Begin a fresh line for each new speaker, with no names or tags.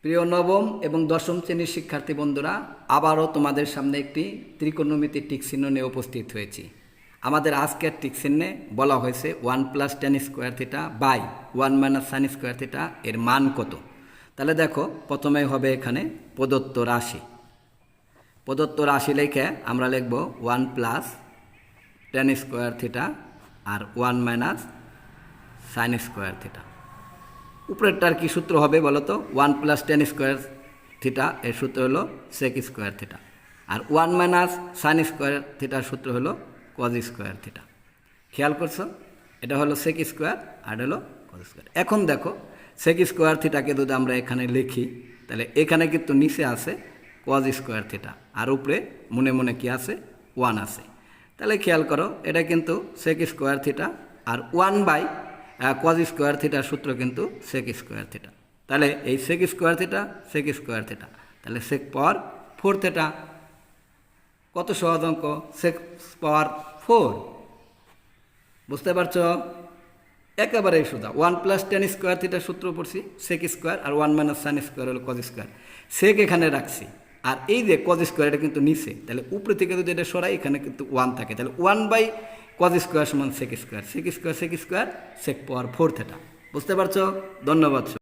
প্রিয় নবম এবং দশম শ্রেণীর শিক্ষার্থী বন্ধুরা, আবারও তোমাদের সামনে একটি ত্রিকোণমিতির টিকচিহ্ন নিয়ে উপস্থিত হয়েছি। আমাদের আজকের টিকচিহ্নে বলা হয়েছে 1+tan² বাই 1 - sin² এর মান কত। তাহলে দেখো, প্রথমে হবে এখানে প্রদত্ত রাশি। প্রদত্ত রাশি লিখে আমরা লিখব 1+tan² আর 1 - sin²। উপরেরটার কি সূত্র হবে বলো তো? 1+tan² এর সূত্র হলো sec², আর 1 - sin² সূত্র হলো cos²। খেয়াল করছো? এটা হলো sec² আর হলো cos²। এখন দেখো, sec²কে যদি আমরা এখানে লিখি, তাহলে এখানে কিন্তু নিচে আছে cos², আর উপরে মনে মনে কি আছে? 1 আছে। তাহলে খেয়াল করো, এটা কিন্তু sec², আর 1/cos², সূত্র কিন্তু sec²। তাহলে এই sec², তাহলে sec⁴ কত সহজ অঙ্ক? sec⁴ বুঝতে পারছো? একেবারেই সোজা। 1+tan² সূত্র পড়ছি sec² আর 1 - sin² হলো cos²। সেক এখানে রাখছি, আর এই যে cos² এটা কিন্তু নিচে, তাহলে উপরে থেকে যদি এটা সরাই, এখানে কিন্তু 1 থাকে। তাহলে 1/cos² সমান sec², sec², sec², sec⁴। বুঝতে পারছো? ধন্যবাদ।